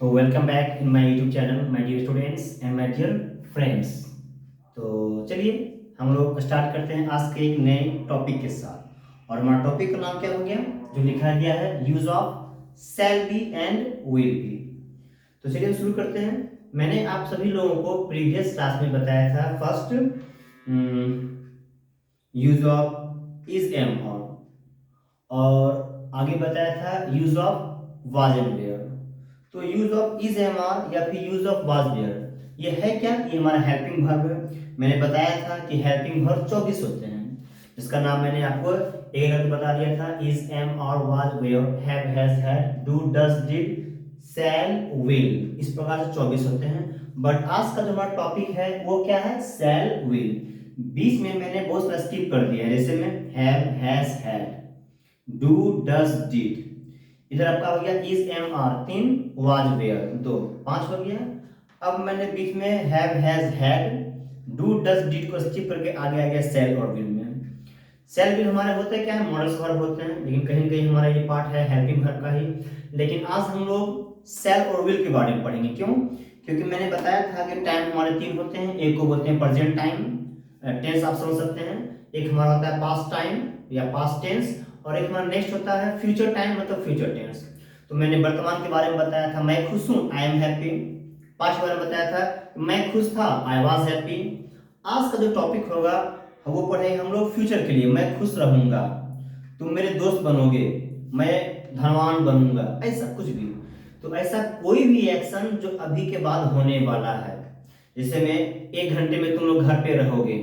तो welcome back in my YouTube channel my dear students and my dear friends. तो चलिए हम लोग स्टार्ट करते हैं आज के एक नए टॉपिक के साथ। और हमारा टॉपिक का नाम क्या हो गया, जो लिखा गया है use of shall be and will be. तो चलिए हम शुरू करते हैं। मैंने आप सभी लोगों को प्रीवियस क्लास में बताया था first use of is am और आगे बताया था use of was and were. तो use of is am are या फिर यूज ऑफ वाज वेयर ये है क्या, ये हमारा हेल्पिंग वर्ब है। मैंने बताया था कि हेल्पिंग वर्ब 24 होते हैं, जिसका नाम मैंने आपको एक करके बता दिया था। Is am are was were have has had do does did shall will, इस प्रकार से 24 होते हैं। बट आज का जो हमारा टॉपिक है वो क्या है, शैल विल। बीच में मैंने बहुत सारा स्किप कर दिया है, जैसे में have has had do does did, इधर आपका हो गया is am are 3, was were 2, 5 हो गया। अब मैंने बीच में have has had do does did को स्किप करके आगे आ गया शैल और विल में। शैल विल हमारे होते हैं क्या है, मॉडल्स वर्ब होते हैं, लेकिन कहीं कहीं हमारा ये पार्ट है हेल्पिंग वर्ब का ही। लेकिन आज हम लोग शैल और विल के बारे में पढ़ेंगे। क्यों? क्योंकि मैंने बताया था कि टाइम हमारे 3 होते हैं। एक को बोलते हैं प्रेजेंट टाइम, टेंस आप समझ सकते हैं। एक हमारा होता है पास्ट टाइम या पास्ट टेंस, और एक हमारा नेक्स्ट होता है फ्यूचर टाइम मतलब फ्यूचर टेंस। तो मैंने वर्तमान के बारे में बताया था, मैं खुश हूं, आई एम हैप्पी। पास्ट के बारे में बताया था, मैं खुश था, आई वाज हैप्पी। आज का जो टॉपिक होगा वो पढ़ेंगे हम लोग फ्यूचर के लिए। मैं खुश रहूंगा, तुम मेरे दोस्त बनोगे, मैं धनवान बनूंगा, ऐसा कुछ भी। तो ऐसा कोई भी एक्शन जो अभी के बाद होने वाला है, जैसे में 1 घंटे में तुम लोग घर पे रहोगे,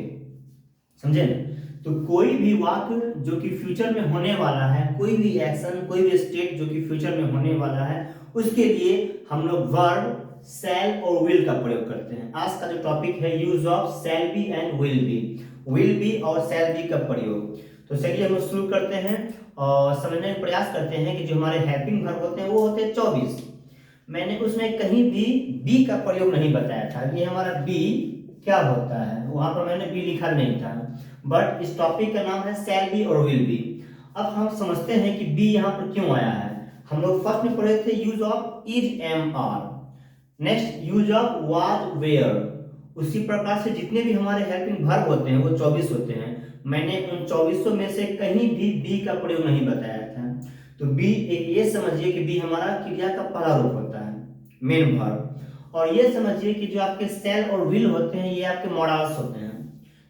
समझे ना? तो कोई भी वाक्य जो कि फ्यूचर में होने वाला है, कोई भी एक्शन, कोई भी स्टेट जो कि फ्यूचर में होने वाला है, उसके लिए हम लोग वर्ब शैल और विल का प्रयोग करते हैं। आज का जो टॉपिक है use of shall be and will be और शैल बी का प्रयोग। तो चलिए हम लोग शुरू करते हैं और समझने का प्रयास करते हैं कि जो हमारे हेल्पिंग वर्ब होते हैं वो होते हैं 24। मैंने उसमें कहीं भी बी का प्रयोग नहीं बताया था। ये हमारा बी क्या होता है, वहां पर मैंने बी लिखा नहीं था। बट इस टॉपिक का नाम है शैल बी और विल बी। अब हम समझते हैं कि बी यहाँ पर क्यों आया है। हम लोग फर्स्ट में पढ़े थे use of is am are, next use of was were. उसी प्रकार से जितने भी हमारे हेल्पिंग वर्ब होते हैं वो 24 होते हैं। मैंने उन 24 में से कहीं भी बी का प्रयोग नहीं बताया था। तो बी एक ये समझिए कि बी हमारा क्रिया का पहला रूप होता है, मेन वर्ब। और ये समझिए कि जो आपके शैल और विल होते हैं ये आपके मॉडल्स होते हैं।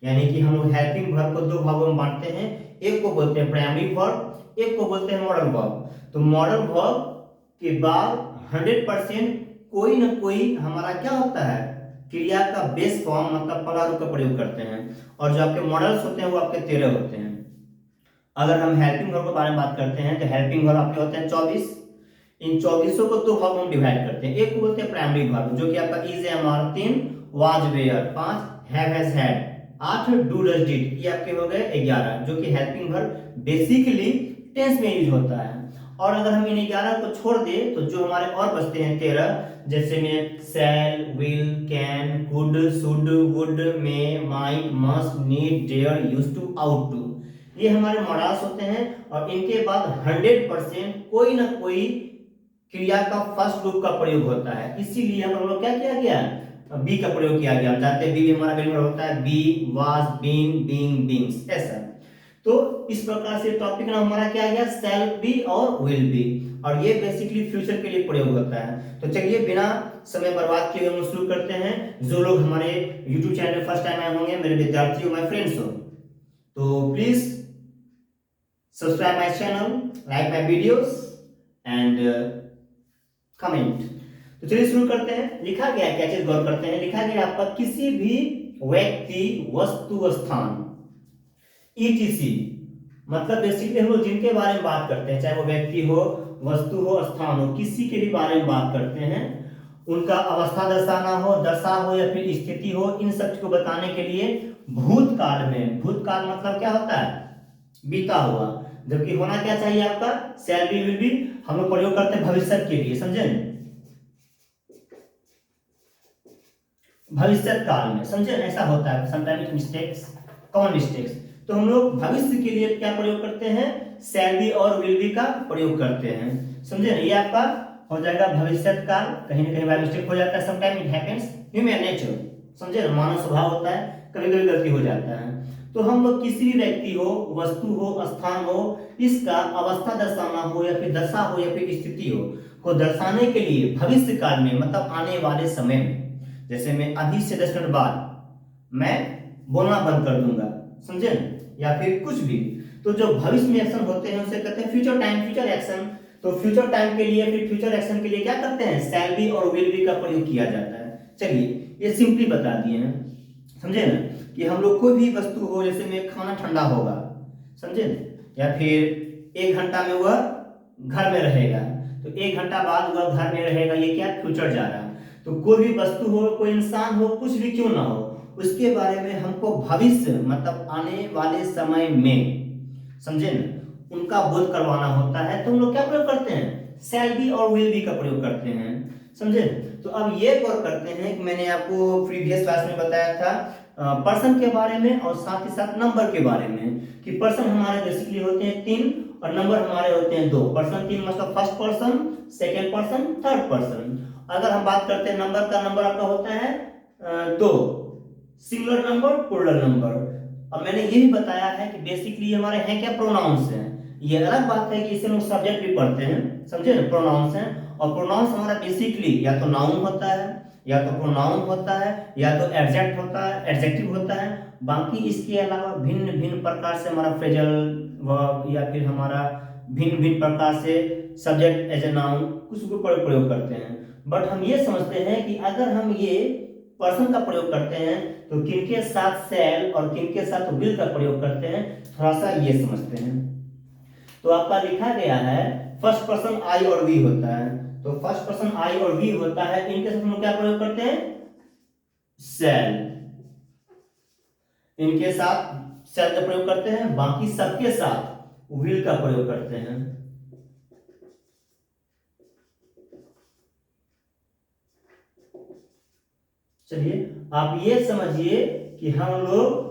यानी कि हम लोग हेल्पिंग वर्ब को 2 भागों में बांटते हैं। एक को बोलते हैं प्राइमरी वर्ब, एक को बोलते हैं मॉडल वर्ब। तो मॉडल वर्ब के बाद 100% कोई ना कोई हमारा क्या होता है, क्रिया का बेस फॉर्म मतलब पहला रूप का प्रयोग करते हैं। और जो आपके मॉडल्स होते हैं वो आपके 13 होते हैं। अगर हम हेल्पिंग वर्ब के बारे में बात करते हैं तो हेल्पिंग वर्ब आपके होते हैं 24। इन 24 को 2 भागों में डिवाइड करते हैं। एक को बोलते हैं प्राइमरी वर्ब जो कि आपका is am are 3, was were 5, have has had 8, do does did ये आपके हो गए 11, जो कि हेल्पिंग वर्ब बेसिकली टेंस में यूज होता है। और अगर हम इन 11 को छोड़ दें तो जो हमारे और बचते हैं 13, जैसे में shall, will, can, could, should, would, may, might, must, need, dare, used to, ought to, ये हमारे मॉडल्स होते हैं। और इनके बाद 100% कोई ना कोई क्रिया का फर्स्ट रूप का प्रयोग होता है। इसीलिए हम लोग क्या किया गया, बी का प्रयोग किया गया। हम जानते हैं बी भी हमारा वेरिएबल होता है, be, was, been, being, beings, ऐसा। तो इस प्रकार से टॉपिक नाम हमारा क्या आ गया, शैल बी और विल बी। और ये बेसिकली फ्यूचर के लिए प्रयोग होता है। तो चलिए बिना समय बर्बाद किए हम शुरू करते हैं। जो लोग हमारे YouTube चैनल फर्स्ट टाइम आए होंगे, मेरे विद्यार्थी हो, माय फ्रेंड्स हो, तो please subscribe my channel, like my videos and comment. तो चलिए शुरू करते हैं। लिखा गया क्या चीज, गौर करते हैं। लिखा गया आपका किसी भी व्यक्ति, वस्तु, स्थान, ईटीसी, मतलब बेसिकली हम लोग जिनके बारे में बात करते हैं, चाहे वो व्यक्ति हो, वस्तु हो, स्थान हो, किसी के भी बारे में बात करते हैं, उनका अवस्था दर्शाना हो, दशा हो या फिर स्थिति हो, इन सब को बताने के लिए भूतकाल में, भूतकाल मतलब क्या होता है, बीता हुआ, जबकि होना क्या चाहिए आपका, शैल बी, विल बी, हम लोग प्रयोग करते हैं भविष्य के लिए, समझे, भविष्य काल में, समझे, ऐसा होता है समटाइम्स मिस्टेक्स, कॉमन मिस्टेक्स। तो हम लोग भविष्य के लिए क्या प्रयोग करते हैं, शैल बी और विल बी का प्रयोग करते हैं, समझे ना। ये आपका हो जाएगा भविष्यत काल, कहीं ना कहीं बाय मिस्टेक हो जाता है, sometime it happens, human nature, समझे ना, मानव स्वभाव होता है, कभी कभी गलती हो जाता है। तो हम लोग किसी भी व्यक्ति हो, वस्तु हो, स्थान हो, इसका अवस्था दर्शाना हो या फिर दशा हो या फिर स्थिति हो को दर्शाने के लिए भविष्य काल में, मतलब आने वाले समय में, जैसे मैं अभी से 10 मिनट बाद मैं बोलना बंद कर दूंगा, समझे ना, या फिर कुछ भी, तो जो भविष्य में एक्शन होते हैं उसे कहते हैं फ्यूचर टाइम, फ्यूचर एक्शन। तो फ्यूचर टाइम के लिए, फिर फ्यूचर एक्शन के लिए क्या करते हैं, शैल बी और विल बी का प्रयोग किया जाता है। चलिए ये सिंपली बता दिए हैं, समझे ना, कि हम लोग कोई भी वस्तु हो, जैसे में खाना ठंडा होगा, समझे ना, या फिर 1 घंटा में वह घर में रहेगा, तो 1 घंटा बाद वह घर में रहेगा, ये क्या फ्यूचर जा रहा है। तो कोई भी वस्तु हो, कोई इंसान हो, कुछ भी क्यों ना हो, उसके बारे में हमको भविष्य मतलब आने वाले समय में, समझे ना, उनका बोध करवाना होता है। तो हम लोग क्या प्रयोग करते हैं, शैल बी और विल बी का प्रयोग करते हैं, समझे। तो अब ये गौर करते हैं कि मैंने आपको प्रीवियस क्लास में बताया था पर्सन के बारे में और साथ ही साथ नंबर के बारे में, कि पर्सन हमारे बेसिकली होते हैं 3 और नंबर हमारे होते हैं 2। पर्सन 3 मतलब first person, second person, third person. अगर हम बात करते हैं नंबर का, नंबर आपका होता है 2, सिंगुलर नंबर, प्लूरल नंबर। अब मैंने ये भी बताया है कि बेसिकली हमारे हैं क्या, प्रोनाउंस हैं। ये अलग बात है कि इसे लोग सब्जेक्ट भी पढ़ते हैं, समझे ना, प्रोनाउंस हैं। और प्रोनाउंस हमारा बेसिकली या तो नाउन होता है, या तो प्रोनाउन होता है, या तो एडजेक्ट होता है, एडजेक्टिव होता है। बाकी इसके अलावा भिन्न भिन्न प्रकार से हमारा फ्रेजल वर्ब या फिर हमारा भिन्न भिन्न प्रकार से सब्जेक्ट एज ए नाउन कुछ भी प्रयोग करते हैं। बट हम ये समझते हैं कि अगर हम ये पर्सन का प्रयोग करते हैं तो किनके साथ शैल और किनके साथ विल का प्रयोग करते हैं, थोड़ा सा ये समझते हैं। तो आपका लिखा गया है फर्स्ट पर्सन आई और वी होता है, तो फर्स्ट पर्सन आई और वी होता है, इनके साथ हम लोग क्या प्रयोग करते हैं, शैल, इनके साथ शैल का प्रयोग करते हैं, बाकी सबके साथ विल का प्रयोग करते हैं। चलिए आप ये समझिए कि हम लोग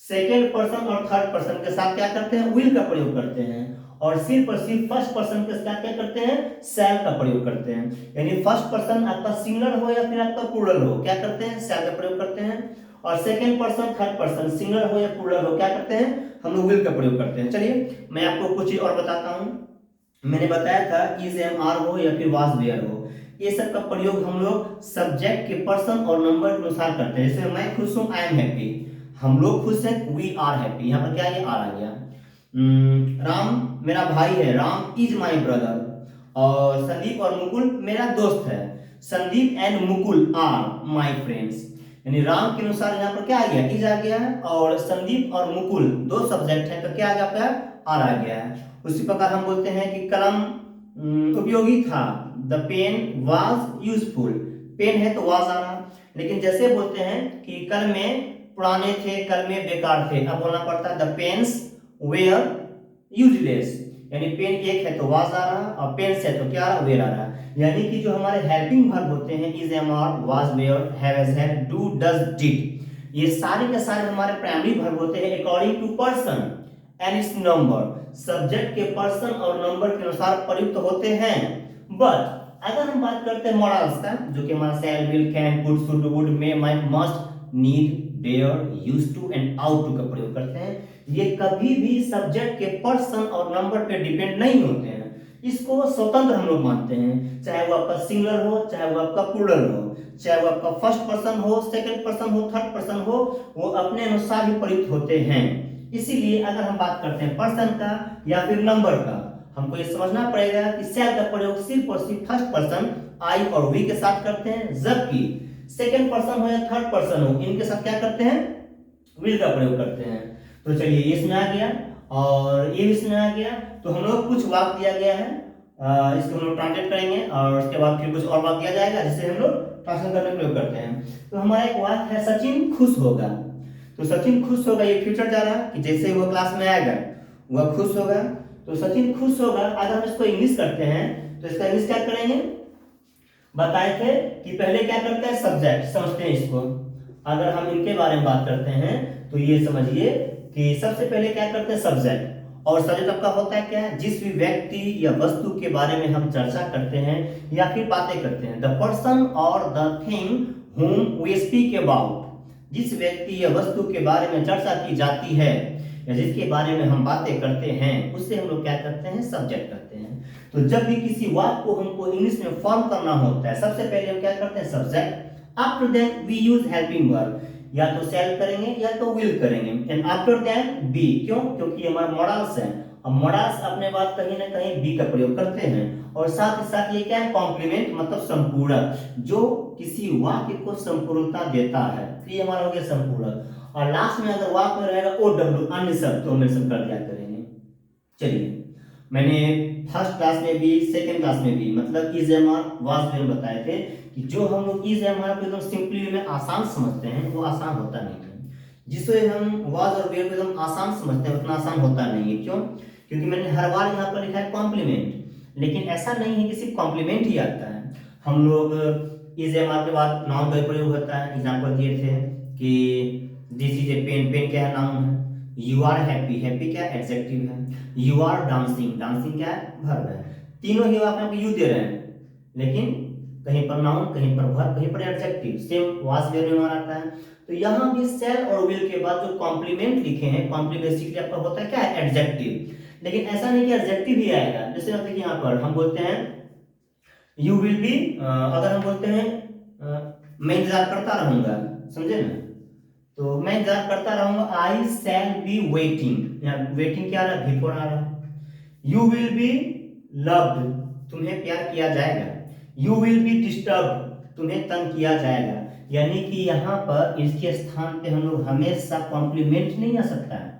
सेकेंड पर्सन और थर्ड पर्सन के साथ क्या करते हैं, विल का प्रयोग करते हैं, और सिर्फ और सिर्फ फर्स्ट पर्सन के साथ क्या करते हैं, शैल का प्रयोग करते हैं। यानी फर्स्ट पर्सन आपका सिंगुलर हो या फिर आपका प्लूरल हो, क्या करते हैं, शैल का प्रयोग करते हैं। और second person, third person singular हो या प्लूरल हो, क्या करते हैं, हम लोग विल का प्रयोग करते हैं। चलिए मैं आपको कुछ चीज और बताता हूं। मैंने बताया था इज एम आर हो या फिर वाज वेयर हो, ये सब का प्रयोग हम लोग सब्जेक्ट के पर्सन और नंबर के अनुसार करते हैं। जैसे मैं खुश हूं, आई एम हैप्पी, हम लोग खुश हैं, वी आर हैप्पी। यहाँ पर क्या ये आर आ गया। राम मेरा भाई है, राम इज माय ब्रदर। और संदीप और मुकुल मेरा दोस्त है, Sandeep and Mukul are my friends. यानी राम के अनुसार यहाँ पर क्या आ गया, इज आ गया है, और संदीप और मुकुल दो सब्जेक्ट है तो क्या आ गया आपका, आर आ गया है। उसी प्रकार हम बोलते हैं कि कलम उपयोगी था, the pen was useful, pen है तो वाज आ रहा। लेकिन जैसे बोलते हैं कि कल में पुराने थे, कल में बेकार थे, अब बोलना पड़ता है द पेन्स वेयर यूजलेस, यानी पेन एक है तो वाज आ रहा और पेन्स है तो क्या आ रहा, वेयर आ रहा। यानी कि जो हमारे हेल्पिंग वर्ब होते हैं is am are, was were, have has had, do does did, ये सारे के सारे हमारे प्राइमरी वर्ब होते हैं according to person and its number, subject के पर्सन और नंबर के अनुसार प्रयुक्त होते हैं। बट अगर हम बात करते हैं मॉडल्स का, जो कि हमारा shall, will, can, could, should, would, may, might, must, need, dare, used to and ought to का प्रयोग करते हैं, ये कभी भी सब्जेक्ट के पर्सन और नंबर पे डिपेंड नहीं होते हैं। इसको स्वतंत्र हम लोग मानते हैं, चाहे वो आपका सिंगुलर हो, चाहे वो आपका प्लूरल हो, चाहे वो आपका फर्स्ट पर्सन हो, सेकंड पर्सन हो, थर्ड पर्सन हो, वो अपने अनुसार ही प्रयुक्त होते हैं। इसीलिए अगर हम बात करते हैं पर्सन का या फिर नंबर का, हमको ये समझना पड़ेगा कि शैल का प्रयोग सिर्फ और सिर्फ फर्स्ट पर्सन आई और वी के साथ करते हैं, जबकि सेकंड पर्सन हो या थर्ड पर्सन हो, इनके साथ क्या करते हैं, विल का प्रयोग करते हैं। तो चलिए ये इसमें आ गया और ये इसमें आ गया। तो हम लोग कुछ वाक्य दिया गया है, इसको हम लोग ट्रांसलेट करेंगे और उसके बाद फिर कुछ और वाक्य दिया जाएगा जिसे हम लोग ट्रांसलेट करने का प्रयोग करते हैं। तो हमारा एक वाक्य है सचिन खुश होगा, तो सचिन खुश होगा, ये फ्यूचर जा रहा है कि जैसे वो क्लास में आएगा वह खुश होगा। तो सचिन खुश होगा, अगर हम इसको इंग्लिश करते हैं तो इसका इंग्लिश क्या करेंगे, बताए थे कि पहले क्या करते हैं, सब्जेक्ट, समझते हैं इसको। अगर हम इनके बारे में बात करते हैं तो ये समझिए कि सबसे पहले क्या करते हैं, सब्जेक्ट, और सब्जेक्ट आपका होता है क्या है, जिस भी व्यक्ति या वस्तु के बारे में हम चर्चा करते हैं या फिर बातें करते हैं। द पर्सन और the thing whom we speak about, जिस व्यक्ति या वस्तु के बारे में चर्चा की जाती है या जिसके बारे में हम बातें करते हैं उससे हम लोग क्या करते हैं, सब्जेक्ट करते हैं। तो जब भी किसी वाक्य को हमको इंग्लिश में फॉर्म करना होता है सबसे पहले हम क्या करते हैं, subject. After then we use helping verb, या तो सेल करेंगे या तो विल करेंगे, एंड आफ्टर देन बी। क्यों? क्योंकि हमारा मॉडल्स है, अब मॉडल्स अपने बाद कहीं ना कहीं बी का प्रयोग करते हैं। और साथ ही साथ ये क्या है, कॉम्प्लीमेंट मतलब संपूरक, जो किसी वाक्य को संपूर्णता देता है। ये हमारा हो गया संपूरक। और लास्ट में अगर वाक्य में रहेगा ओ डब्ल्यू अन्य शब्द तो मेंशन कर दिया करेंगे। चलिए, मैंने फर्स्ट क्लास में भी सेकंड क्लास में भी मतलब इज एम आर वाज में बताए थे कि जो हम लोग इज एम आर को एकदम सिंपली में आसान समझते हैं वो आसान होता नहीं है, जिसे हम वाज और वेयर को एकदम आसान समझते हैं उतना आसान होता नहीं है। क्यों? क्योंकि मैंने हर बार यहाँ पर लिखा है कॉम्प्लीमेंट, लेकिन ऐसा नहीं है कि सिर्फ कॉम्प्लीमेंट ही आता है। हम लोग इज एम आर के बाद नाउन का प्रयोग होता है। एग्जाम्पल दिए थे कि this is a pen, pen क्या है, नाउन है। यू आर हैप्पी, हैप्पी क्या है, एडजेक्टिव है। यू आर डांसिंग, डांसिंग क्या है, वर्ब है। तीनों ही आप यू दे रहे हैं, लेकिन कहीं पर नाउन, कहीं पर वर्ब, कहीं पर एडजेक्टिव। सेम वाज वेयर में आता है। तो यहाँ भी सेल और विल के बाद जो कॉम्प्लीमेंट लिखे हैं, कॉम्प्लीमेंट बेसिकली आपका होता है क्या है, एडजेक्टिव। लेकिन ऐसा नहीं कि एडजेक्टिव ही आएगा। जैसे मतलब यहाँ पर हम बोलते हैं यू विल बी, अगर हम बोलते हैं मैं इंतजार करता रहूंगा, समझे ना, तो मैं इंतजार करता रहूंगा, आई शैल बी वेटिंग। या वेटिंग क्या आ रहा है, बिफोर आ रहा है। यू विल बी लव्ड, तुम्हें प्यार किया जाएगा। यू विल बी डिस्टर्ब, तुम्हें तंग किया जाएगा। यानी कि यहाँ पर इसके स्थान पे हम लोग हमेशा कॉम्प्लीमेंट नहीं आ सकता है।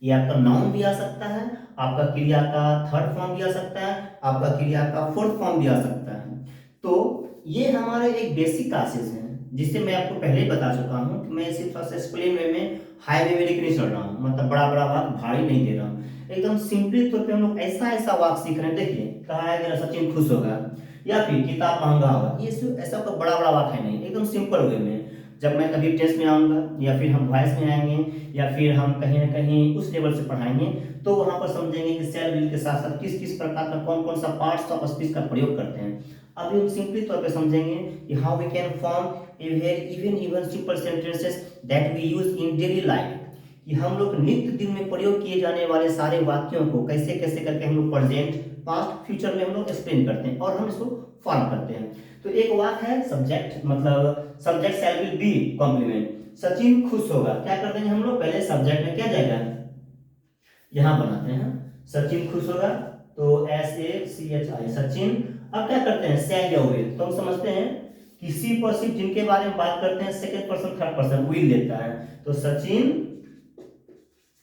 ये आपका नाउन भी आ सकता है, आपका क्रिया का थर्ड फॉर्म भी आ सकता है, आपका क्रिया का फोर्थ फॉर्म भी आ सकता है। तो ये हमारे एक बेसिक क्लासेस हैं जिससे मैं आपको पहले ही बता चुका हूँ कि मैं सिर्फ एक्सप्लेन वे में, हाई वे में लेकर नहीं चल रहा हूँ, मतलब बड़ा बड़ा वाक भारी नहीं दे रहा हूँ। एकदम सिंपली तौर पे हम लोग ऐसा ऐसा वाक सीख रहे हैं। देखिए, कहा है मेरा सचिन खुश होगा या फिर किताब महंगा होगा, ये सिर्फ ऐसा कोई बड़ा बड़ा वाक है नहीं, एकदम सिंपल वे में। जब मैं कभी टेस्ट में आऊंगा या फिर हम वॉइस में आएंगे या फिर हम कहीं ना कहीं उस लेवल से पढ़ाएंगे तो वहां पर समझेंगे कि सेल विल के साथ साथ किस किस प्रकार का कौन कौन सा पार्ट्स ऑफ स्पीच का प्रयोग करते हैं। अभी हम सिंपली तौर पे समझेंगे कि how we can form even simple sentences that we use in daily life, कि हम लोग नित्य दिन में प्रयोग किए जाने वाले सारे वाक्यों को कैसे कैसे करके हम लोग प्रेजेंट, पास्ट, फ्यूचर में हम लोग एक्सप्लेन करते हैं और हम इसको फॉर्म करते हैं। तो एक वाक्य है सब्जेक्ट, मतलब subject shall will be complement. Sachin खुश होगा, क्या कर देंगे हम लोग, पहले सब्जेक्ट में क्या जाएगा, यहां बनाते हैं सचिन खुश होगा, तो SACHI सचिन। अब क्या करते हैं, शैल या विल, तो हम समझते हैं किसी पर सिर्फ जिनके बारे में बात करते हैं second person third person will लेता है, तो सचिन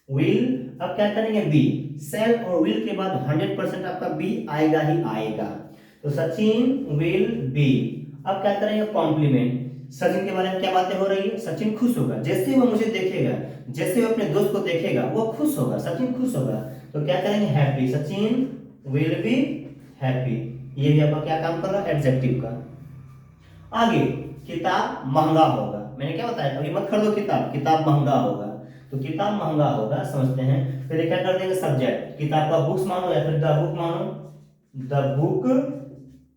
विल। अब क्या करेंगे, बी। शैल और विल के बाद 100% आपका बी आएगा ही आएगा, तो सचिन विल बी। अब क्या करेंगे, कॉम्प्लीमेंट। सचिन के बारे में क्या बातें हो रही है, सचिन खुश होगा, जैसे वो मुझे देखेगा, जैसे वो अपने दोस्त को देखेगा वो खुश होगा, सचिन खुश होगा, तो क्या करेंगे, happy. Sachin will be happy. ये भी आपका क्या काम कर रहा है, एडजेक्टिव का। आगे, किताब महंगा होगा, मैंने क्या बताया, कभी मत खरीदो किताब, किताब महंगा होगा, तो किताब महंगा होगा समझते हैं। फिर क्या कर देंगे, सब्जेक्ट, किताब का बुक्स मानो या फिर द बुक मानो, द बुक।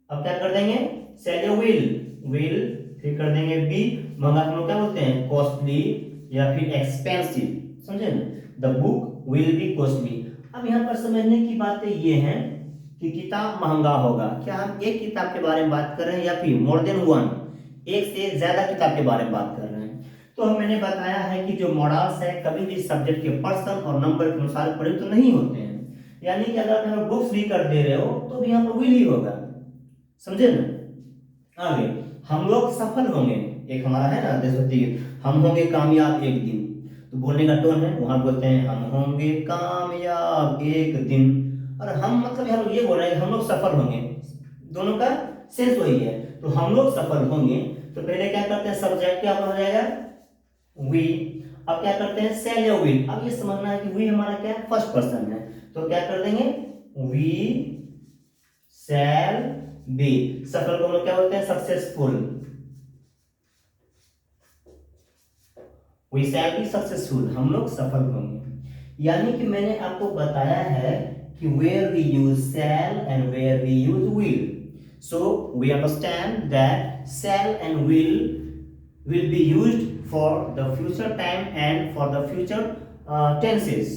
अब क्या कर देंगे, शैल या विल, फिर कर देंगे बी। महंगा हम लोग क्या बोलते हैं, कॉस्टली या फिर एक्सपेंसिव, समझे ना, the book will be costly. अब यहाँ पर समझने की बातें ये हैं कि किताब महंगा होगा, क्या हम एक किताब के बारे में बात कर रहे हैं या फिर मोर देन वन, एक से ज्यादा किताब के बारे में बात कर रहे हैं। तो मैंने बताया है कि जो मॉडल्स है कभी भी सब्जेक्ट के पर्सन और नंबर के अनुसार प्रयुक्त नहीं होते हैं। यानी कि अगर आप बुक्स भी कर दे रहे हो तो भी यहाँ पर विल ही होगा, समझे ना। आगे, हम लोग सफल होंगे, एक हमारा है ना देशभक्ति गीत, हम होंगे कामयाब एक दिन, तो बोलने का टोन है, वहां बोलते हैं हम होंगे कामयाब एक दिन, और हम मतलब हम ये बोल रहे हैं हम लोग सफल होंगे, दोनों का सेंस वही है। तो हम लोग सफल होंगे, तो पहले क्या करते हैं, सब्जेक्ट क्या हो जाएगा, वी। अब क्या करते हैं, शैल या विल। अब ये समझना है कि वी हमारा क्या है, फर्स्ट पर्सन है, तो क्या कर देंगे, वी शैल बी। सफल को हम लोग क्या बोलते हैं, successful, we shall be successful, हम लोग सफल होंगे। यानी कि मैंने आपको बताया है कि where we use shall and where we use will. So we understand that shall and will be used for the future time and for the future tenses.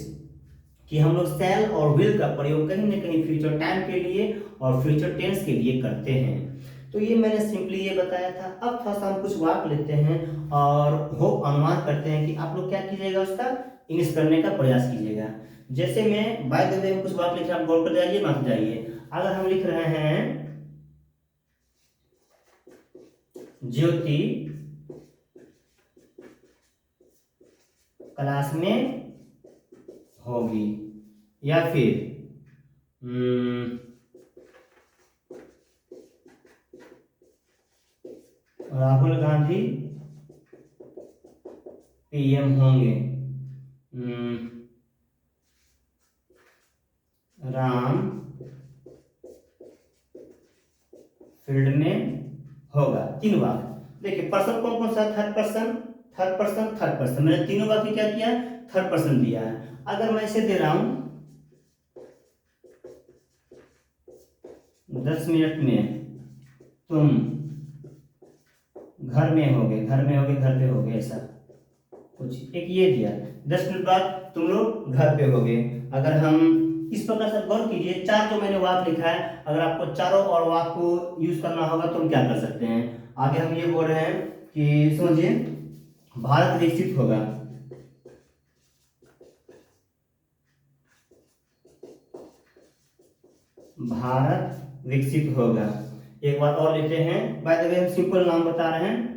कि हम लोग shall और will का प्रयोग कहीं ना कहीं फ्यूचर टाइम के लिए और फ्यूचर टेंस के लिए करते हैं। तो ये मैंने सिंपली ये बताया था। अब थोड़ा सा हम कुछ वाक्य लेते हैं और होप अनुमान करते हैं कि आप लोग क्या कीजिएगा, उसका इंग्लिश करने का प्रयास कीजिएगा। जैसे मैं बाय द वे कुछ वाक्य लिख रहा हूं, आप गौर कर जाइए, मत जाइए। अगर हम लिख रहे हैं ज्योति क्लास में होगी, या फिर राहुल गांधी पीएम होंगे, राम फील्ड में होगा। तीन वाक्य देखिए, पर्सन कौन कौन सा, third person, third person, third person. मैंने तीनों वाक्य क्या किया, थर्ड पर्सन दिया है। अगर मैं इसे दे रहा हूं 10 मिनट में तुम घर में होगे, घर में होगे, घर पे होगे, ऐसा कुछ एक ये दिया। 10 मिनट बाद तुम लोग घर पे होगे। अगर हम इस प्रकार से गौर कीजिए, चार जो मैंने वाक्य लिखा है, अगर आपको चारों और वाक्य को यूज करना होगा तो हम क्या कर सकते हैं। आगे हम ये बोल रहे हैं कि समझिए, भारत विकसित होगा, भारत विकसित होगा। एक बार और लेते हैं, बाय द वे हम सिंपल नाम बता रहे हैं।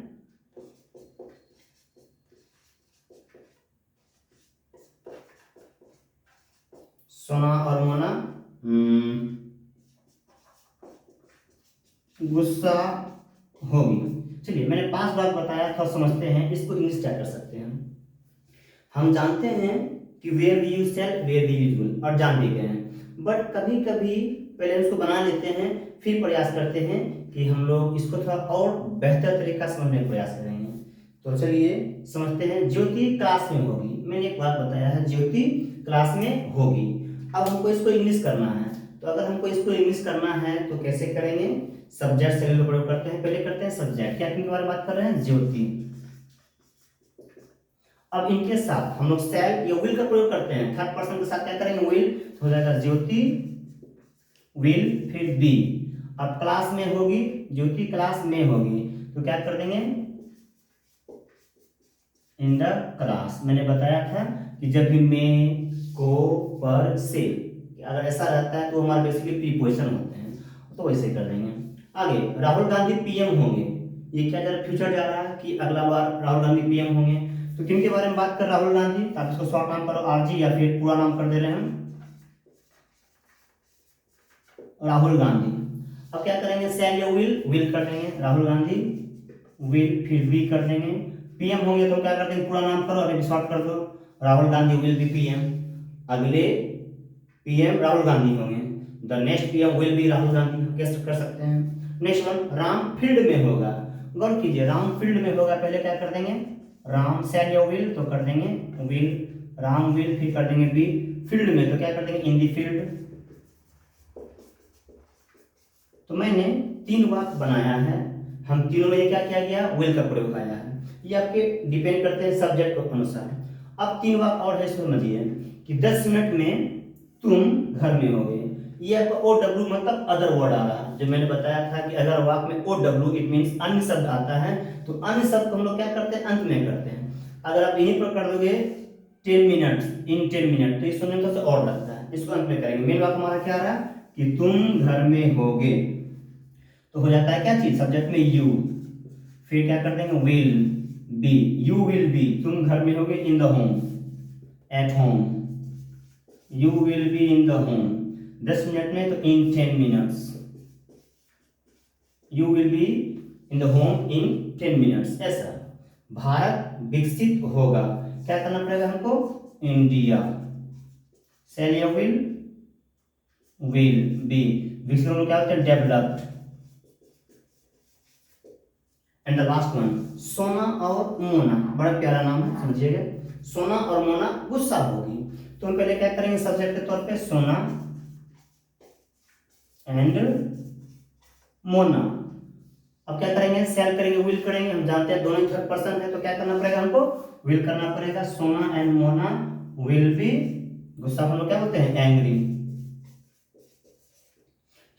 सोना और मोना गुस्सा होगी। चलिए, मैंने 5 बार बताया था, समझते हैं इसको इंग्लिश क्या कर सकते हैं। हम जानते हैं कि where we use shall, where we use will, और जान भी गए हैं। बट कभी कभी पहले इसको बना लेते हैं, फिर प्रयास करते हैं कि हम लोग इसको थोड़ा और बेहतर तरीका समझने का प्रयास करेंगे। तो चलिए समझते हैं। ज्योति क्लास में होगी, मैंने एक बात बताया है, ज्योति क्लास में होगी। अब हमको इसको इंग्लिश करना है, तो अगर हमको इसको इंग्लिश करना है तो कैसे करेंगे, सब्जेक्ट से प्रयोग करते हैं। पहले करते हैं सब्जेक्ट, क्या किनके बारे में बात कर रहे हैं, ज्योति। अब इनके साथ हम लोग शैल या विल का प्रयोग करते हैं, थर्ड पर्सन के साथ क्या करेंगे, विल, तो हो जाएगा ज्योति विल फिर बी। अब क्लास में होगी, ज्योति क्लास में होगी, तो क्या कर देंगे, इन द क्लास। मैंने बताया था कि जब भी में, को, पर, से, अगर ऐसा रहता है तो हमारे बेसिकली प्रीपोजिशन होते हैं, तो वैसे कर देंगे। आगे राहुल गांधी पीएम होंगे, ये क्या जा रहा है, फ्यूचर जा रहा है कि अगला बार राहुल गांधी पीएम होंगे। तो किन के बारे में बात कर, राहुल गांधी, आप इसको शॉर्ट नाम करो आरजी, या फिर पूरा नाम कर दे रहे हैं राहुल गांधी। अब क्या करेंगे, शैल या विल कर देंगे, राहुल गांधी विल फिर वी कर देंगे। पीएम होंगे तो क्या कर देंगे, पूरा नाम करो, अभी शॉर्ट कर दो, Rahul Gandhi will be PM. अगले पीएम राहुल गांधी होंगे, the next PM will be Rahul Gandhi, कैसे कर सकते हैं। नेक्स्ट वन, राम फील्ड में होगा। गौर कीजिए, राम फील्ड में होगा, पहले क्या कर देंगे, राम शैल या विल, तो कर देंगे विल, राम विल फिर कर देंगे बी। फील्ड में तो क्या कर देंगे, इन दी फील्ड। तो मैंने 3 वाक्य बनाया है, हम तीनों में क्या किया गया, विल का प्रयोग आया है। ये आपके डिपेंड करते हैं सब्जेक्ट के अनुसार। अब 3 वाक्य और है, समझिए कि 10 मिनट में तुम घर में होगे। ये आपका ओ डब्ल्यू मतलब अदर वर्ड आ रहा है। जो मैंने बताया था कि अगर वाक्य में ओ डब्ल्यू इट मीन्स अन्य शब्द आता है, तो अन्य शब्द हम लोग क्या करते हैं, अंत में करते हैं। अगर आप यहीं पर कर दोगे 10 मिनट्स, इन 10 मिनट, तो इस सुनने में सबसे और लगता है, इसको अंत में करेंगे। मेन वाक्य हमारा क्या रहा कि तुम घर में होगे, तो हो जाता है क्या चीज, सब्जेक्ट में यू, फिर क्या कर देंगे, will be, you will be, तुम घर में होगे, in the home, at home, you will be in the home. 10 minute में तो इन 10 minutes, you will be in the home in 10 minutes. ऐसा भारत विकसित होगा, क्या करना पड़ेगा हमको, इंडिया, शैल या विल बी, विकसित होने क्या होता है, developed. And the last one, सोना और मोना, बड़ा प्यारा नाम है, समझिएगा। सोना और मोना गुस्सा होगी, तो हम पहले क्या करेंगे, सब्जेक्ट के तौर पे सोना एंड मोना। अब क्या करेंगे, सेल करेंगे, विल करेंगे। हम जानते हैं दोनों थर्ड पर्सन है, तो क्या करना पड़ेगा हमको, विल करना पड़ेगा। सोना एंड मोना विल बी, गुस्सा हम लोग क्या बोलते हैं, एंग्री।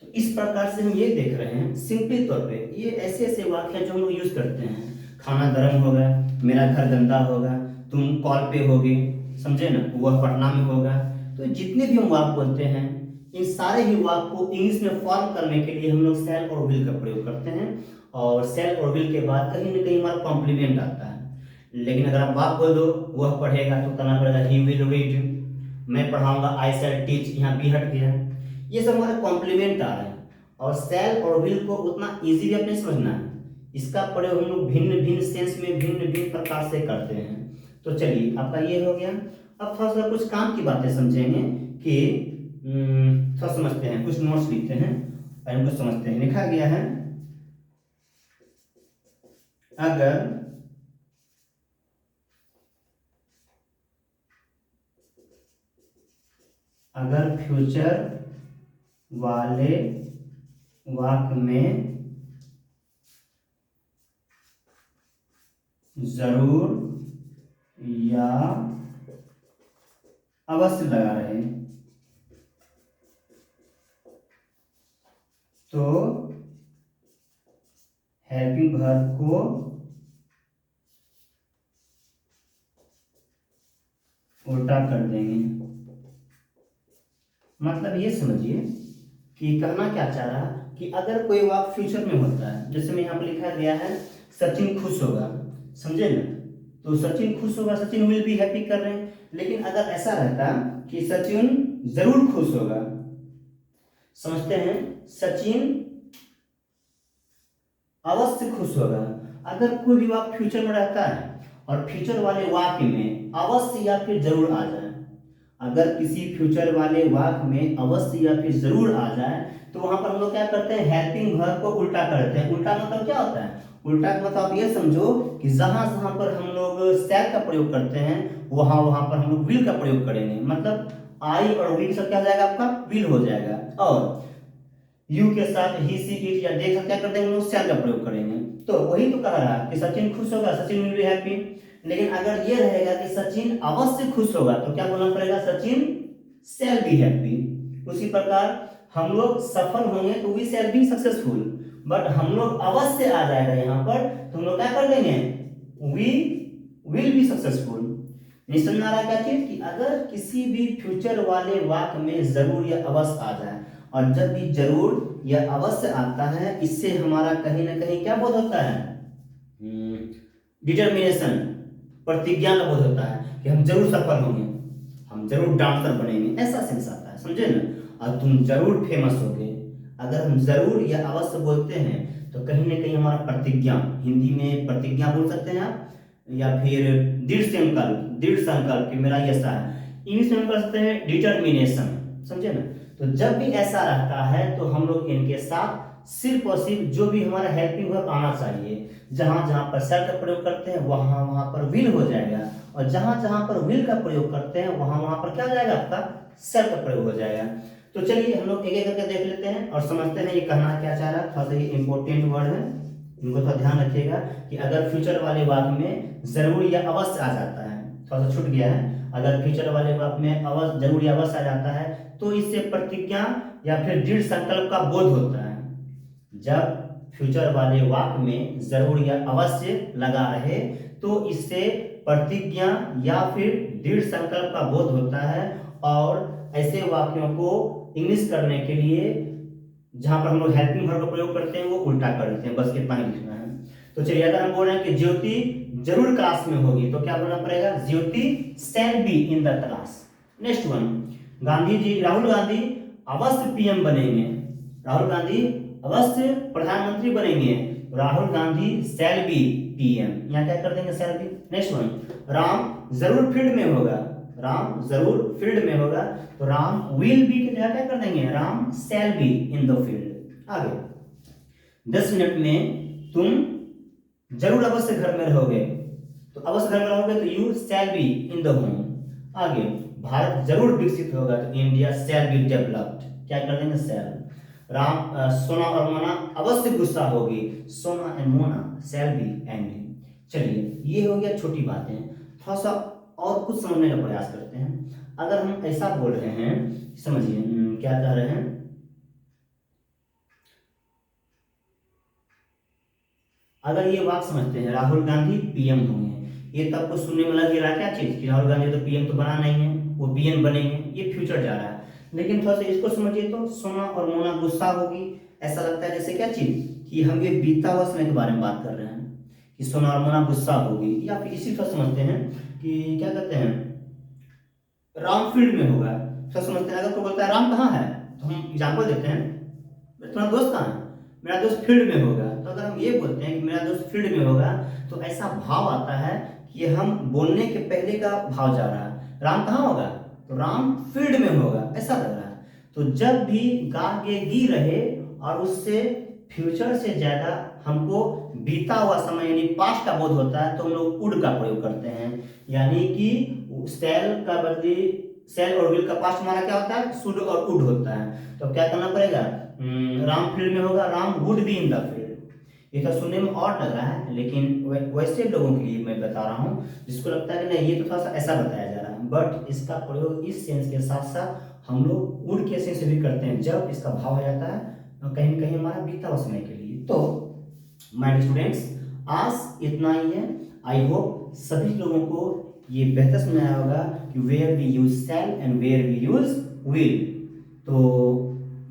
तो इस प्रकार से हम ये देख रहे हैं सिंपली तौर पे, ये ऐसे ऐसे वाक्य जो हम लोग यूज करते हैं। खाना गर्म होगा, मेरा घर गंदा होगा, तुम कॉल पे होगे, समझे ना, वह पटना में होगा। तो जितने भी हम वाक्य बोलते हैं, इन सारे ही वाक्य को इंग्लिश में फॉर्म करने के लिए हम लोग सेल और विल का प्रयोग करते हैं। और सेल और विल के बाद कहीं ना कहीं हमारा कॉम्प्लीमेंट आता है। लेकिन अगर आप वाक्य बोल दो वह पढ़ेगा, तो करना पड़ेगा ही विल रीड, मैं पढ़ाऊंगा, आई शैल टीच, यहाँ बी हट गया। ये सब हमारा कॉम्प्लीमेंट आ रहा है। और सेल और विल को उतना इजी भी अपने समझना है, इसका प्रयोग हम लोग भिन्न भिन्न सेंस में भिन्न भिन्न प्रकार से करते हैं। तो चलिए आपका ये हो गया। अब थोड़ा सा कुछ काम की बातें समझेंगे कि थोड़ा समझते हैं, कुछ नोट्स लिखते हैं और इनको समझते हैं। लिखा गया है, अगर फ्यूचर वाले वाक्य में जरूर या अवश्य लगा रहे तो हेल्पिंग वर्ब को उल्टा कर देंगे। मतलब ये समझिए कि कहना क्या चाह रहा कि अगर कोई वाक्य फ्यूचर में होता है, जैसे में यहाँ पर लिखा गया है सचिन खुश होगा, समझे ना, तो सचिन खुश होगा, सचिन विल बी हैप्पी कर रहे हैं। लेकिन अगर ऐसा रहता कि सचिन जरूर खुश होगा, समझते हैं, सचिन अवश्य खुश होगा। अगर कोई भी वाक्य फ्यूचर में रहता है और फ्यूचर वाले वाक्य में अवश्य या फिर जरूर आ जाए, अगर किसी फ्यूचर वाले वाक्य में अवश्य या फिर जरूर आ जाए, तो वहां पर हम लोग क्या करते हैं, हेल्पिंग वर्ब को उल्टा करते हैं। उल्टा मतलब क्या होता है, उल्टा का मतलब आप ये समझो कि जहां जहां पर हम लोग सेल का प्रयोग करते हैं, वहां वहां पर हम लोग विल का प्रयोग करेंगे। मतलब आई और विल सब क्या हो जाएगा, आपका विल हो जाएगा। और यू के साथ ही सी इट या दे क्या कर देंगे, हम लोग सेल का प्रयोग करेंगे। तो वही तो कह रहा है कि सचिन खुश होगा, सचिन विल बी हैप्पी। लेकिन अगर ये रहेगा कि सचिन अवश्य खुश होगा, तो क्या बोलना पड़ेगा, सचिन शैल बी हैप्पी। उसी प्रकार हम लोग सफल होंगे तो we shall be successful, but हम लोग अवश्य आ जाएगा यहाँ पर, तो हम लोग क्या कर देंगे, वी विल बी सक्सेसफुल। समझ में आ रहा क्या चीज, कि अगर किसी भी फ्यूचर वाले वाक्य में जरूर या अवश्य आ जाए, और जब भी जरूर या अवश्य आता है, इससे हमारा कहीं ना कहीं क्या बोध होता है, डिटर्मिनेशन, प्रतिज्ञा का बोध होता है कि हम जरूर सफल होंगे, हम जरूर डांसर बनेंगे, ऐसा सेंस आता है, समझे ना। और तुम जरूर फेमस होगे। अगर हम जरूर या अवश्य बोलते हैं तो कहीं ना कहीं हमारा प्रतिज्ञा, हिंदी में प्रतिज्ञा बोल सकते हैं आप, या फिर दृढ़ संकल्प कि मेरा ऐसा है। इंग्लिश में हम कर सकते हैं डिटर्मिनेशन, समझे ना। तो जब भी ऐसा रहता है तो हम लोग इनके साथ सिर्फ और सिर्फ जो भी हमारा हेल्पिंग वर्ब आना चाहिए, जहां जहां पर सेल का प्रयोग करते हैं वहां वहां पर विल हो जाएगा, और जहां जहां पर विल का प्रयोग करते हैं वहां वहां पर क्या हो जाएगा, आपका सेल का प्रयोग हो जाएगा। तो चलिए हम लोग एक एक करके देख लेते हैं और समझते हैं ये कहना क्या चाह रहा है। थोड़ा सा ये इंपॉर्टेंट वर्ड है, इनको थोड़ा ध्यान रखिएगा कि अगर फ्यूचर वाले वाक्य में जरूर या अवश्य आ जाता है, थोड़ा सा छूट गया है, अगर फ्यूचर वाले वाक्य में अवश्य जरूर या अवश्य आ जाता है तो इससे प्रतिज्ञा या फिर दृढ़ संकल्प का बोध होता है। जब फ्यूचर वाले वाक्य में जरूर या अवश्य लगा रहे तो इससे प्रतिज्ञा या फिर दृढ़ संकल्प का बोध होता है। और ऐसे वाक्यों को इंग्लिश करने के लिए जहां पर हम लोग हेल्पिंग वर्ब का प्रयोग करते हैं वो उल्टा कर देते हैं, बस कितना ही लिखना है। तो चलिए अगर हम बोल रहे हैं कि ज्योति जरूर क्लास में होगी, तो क्या बोलना पड़ेगा, Jyoti shall be in the class. Next one, Rahul Gandhi अवश्य पीएम बनेंगे, राहुल गांधी अवश्य प्रधानमंत्री बनेंगे, Rahul Gandhi shall be PM, यहाँ क्या कर देंगे, shall be. Next one, Ram जरूर फील्ड में होगा, राम जरूर फील्ड में होगा, तो राम विल बी की जगह क्या कर देंगे, राम शैल बी इन द फील्ड। आगे 10 मिनट में तुम जरूर अवश्य घर में रहोगे, तो अवश्य घर में रहोगे तो you shall be in the home. आगे भारत जरूर विकसित होगा, तो इंडिया शैल बी डेवलप्ड, क्या कर देंगे शैल। सोना और मोना अवश्य गुस्सा होगी, सोना and Mona shall be angry. चलिए ये हो गया छोटी बातें, थोड़ा सा और कुछ समझने का प्रयास करते हैं। अगर हम ऐसा बोल रहे हैं, समझिए क्या कह रहे हैं, अगर ये बात समझते हैं राहुल गांधी पीएम होंगे, ये तब को सुनने में लग रहा है क्या चीज कि राहुल गांधी तो पीएम तो बना नहीं है, वो पीएम बनेंगे, ये फ्यूचर जा रहा है। लेकिन थोड़ा सा इसको समझिए तो सोना और मोना गुस्सा होगी, ऐसा लगता है जैसे क्या चीज कि हम ये बीता हुआ समय के बारे में बात कर रहे हैं कि सोना और मोना गुस्सा होगी। या फिर इसी तरह समझते हैं कि क्या कहते हैं राम फील्ड में होगा, तो समझते हैं अगर कोई बोलता है राम कहाँ है, तो हम एग्जाम्पल देते हैं तुम्हारा दोस्त कहाँ है, मेरा दोस्त फील्ड में होगा। तो अगर हम ये बोलते हैं कि मेरा दोस्त फील्ड में होगा, तो ऐसा भाव आता है कि हम बोलने के पहले का भाव जा रहा है, राम कहाँ होगा, तो राम फील्ड में होगा, ऐसा लग रहा है। तो जब भी गा के गी रहे और उससे फ्यूचर से ज्यादा हमको बीता हुआ समय यानी पास्ट का बोध होता है, तो हम लोग उड का प्रयोग करते हैं। यानी कि सेल का बदली, सेल और विल का पास्ट हमारा क्या होता है, शुड और उड होता है। तो क्या करना पड़ेगा, राम फील्ड में होगा, Ram would be in the field. ये तो सुनने में और लग रहा है, लेकिन वैसे लोगों के लिए मैं बता रहा हूँ जिसको लगता है कि नहीं ये तो थोड़ा सा ऐसा बताया जा रहा है, बट इसका प्रयोग इस सेंस के साथ साथ हम लोग वुड के सेंस से भी करते हैं जब इसका भाव आ जाता है कहीं कहीं हमारा बीता हुआ समय के लिए। तो माय स्टूडेंट्स, आज इतना ही है। आई होप सभी लोगों को ये बेहतर समझ आया होगा कि where we use shall and where we use will. तो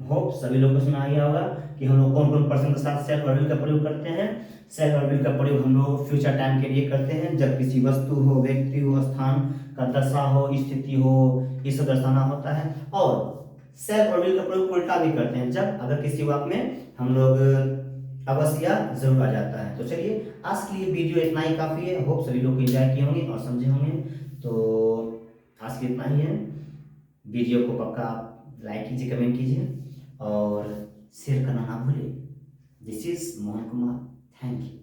होप सभी लोगों को समझ आ गया होगा कि हम लोग कौन कौन पर्सन के साथ शैल और विल का प्रयोग करते हैं। शैल और विल का प्रयोग हम लोग फ्यूचर टाइम के लिए करते हैं जब किसी वस्तु हो, व्यक्ति हो, स्थान का दशा हो, स्थिति हो, ये सब दर्शाना होता है। और शैल और विल का प्रयोग उल्टा भी करते हैं जब अगर किसी वाक्य में हम लोग अवश्य या जरूर आ जाता है। तो चलिए आज के लिए वीडियो इतना ही काफ़ी है। होप सभी लोग एंजॉय किए होंगे और समझे होंगे। तो आज के इतना ही है। वीडियो को पक्का लाइक कीजिए, कमेंट कीजिए और शेयर करना ना भूलिए। This is Mohan Kumar, thank you.